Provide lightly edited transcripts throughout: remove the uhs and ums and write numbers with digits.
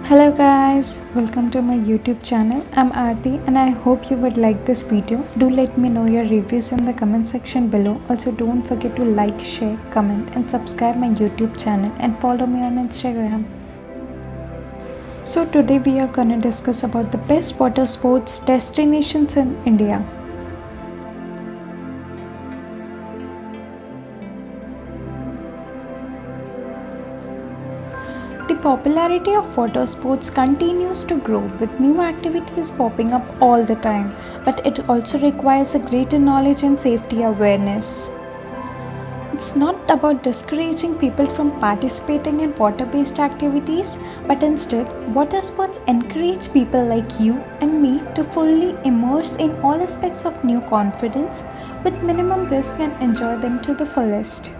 Hello guys, welcome to my YouTube channel. I'm Aarti and I hope you would like this video. Do let me know your reviews in the comment section below. Also don't forget to like, share, comment and subscribe my YouTube channel and follow me on Instagram. So today we are gonna discuss about the best water sports destinations in India. The popularity of water sports continues to grow with new activities popping up all the time, but it also requires a greater knowledge and safety awareness. It's not about discouraging people from participating in water based activities, but instead, water sports encourage people like you and me to fully immerse in all aspects of new confidence with minimum risk and enjoy them to the fullest.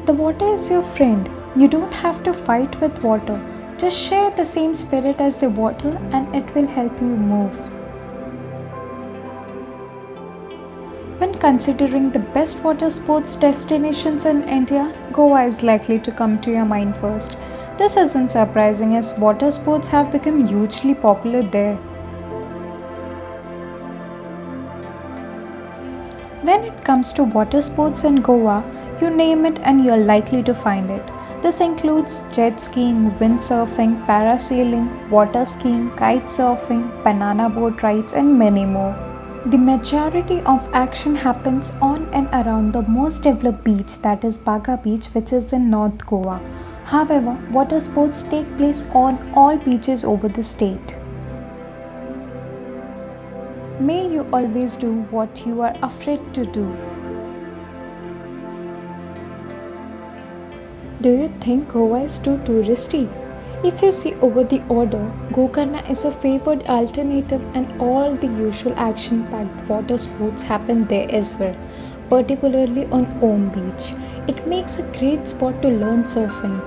The water is your friend. You don't have to fight with water. Just share the same spirit as the water and it will help you move. When considering the best water sports destinations in India, Goa is likely to come to your mind first. This isn't surprising as water sports have become hugely popular there. When it comes to water sports in Goa, you name it and you're likely to find it. This includes jet skiing, windsurfing, parasailing, water skiing, kite surfing, banana boat rides, and many more. The majority of action happens on and around the most developed beach, that is Baga Beach, which is in North Goa. However, water sports take place on all beaches over the state. May you always do what you are afraid to do. Do you think Goa is too touristy? If you see over the order, Gokarna is a favored alternative and all the usual action-packed water sports happen there as well, particularly on Om Beach. It makes a great spot to learn surfing.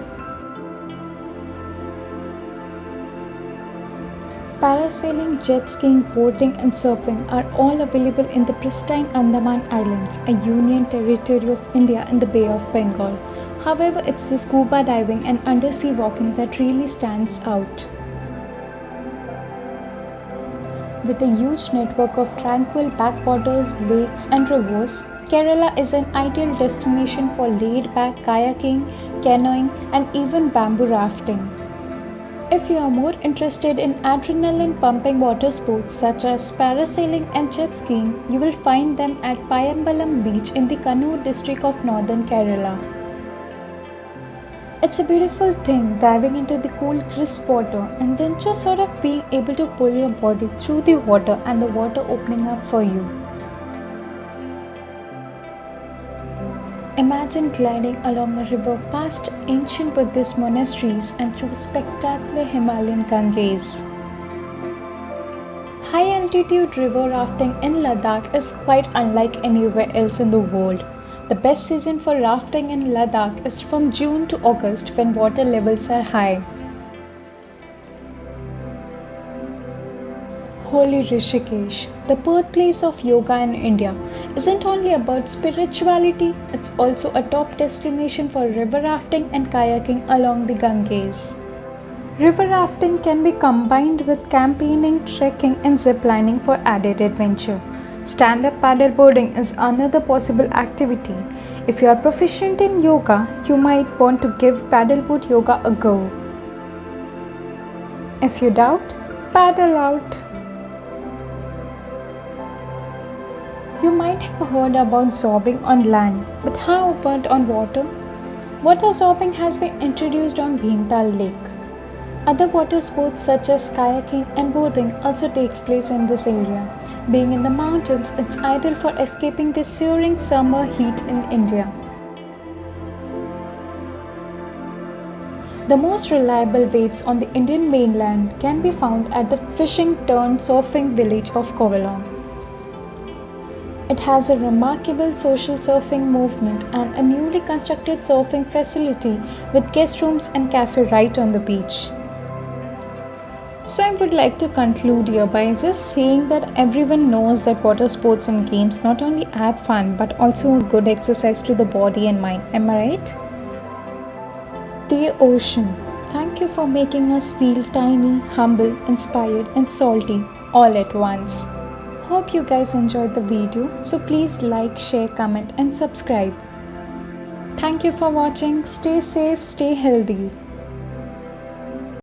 Parasailing, jet skiing, boating, and surfing are all available in the pristine Andaman Islands, a union territory of India in the Bay of Bengal. However, it's the scuba diving and undersea walking that really stands out. With a huge network of tranquil backwaters, lakes, and rivers, Kerala is an ideal destination for laid back kayaking, canoeing, and even bamboo rafting. If you are more interested in adrenaline pumping water sports such as parasailing and jet skiing, you will find them at Payambalam Beach in the Kannur district of northern Kerala. It's a beautiful thing diving into the cool, crisp water and then just sort of being able to pull your body through the water and the water opening up for you. Imagine gliding along a river past ancient Buddhist monasteries and through spectacular Himalayan Ganges. High altitude river rafting in Ladakh is quite unlike anywhere else in the world. The best season for rafting in Ladakh is from June to August when water levels are high. Holy Rishikesh, the birthplace of yoga in India, isn't only about spirituality, it's also a top destination for river rafting and kayaking along the Ganges. River rafting can be combined with campaigning, trekking, and ziplining for added adventure. Stand-up paddleboarding is another possible activity. If you are proficient in yoga, you might want to give paddleboard yoga a go. If you doubt, paddle out. You might have heard about zorbing on land, but how about on water? Water zorbing has been introduced on Bhimtal Lake. Other water sports such as kayaking and boating also takes place in this area. Being in the mountains, it's ideal for escaping the searing summer heat in India. The most reliable waves on the Indian mainland can be found at the fishing turned surfing village of Kovalam. It has a remarkable social surfing movement and a newly constructed surfing facility with guest rooms and cafe right on the beach. So I would like to conclude here by just saying that everyone knows that water sports and games not only add fun but also a good exercise to the body and mind. Am I right? Dear ocean, Thank you for making us feel tiny, humble, inspired, and salty all at once. Hope you guys enjoyed the video, so please like, share, comment, and subscribe. Thank you for watching. Stay safe, stay healthy.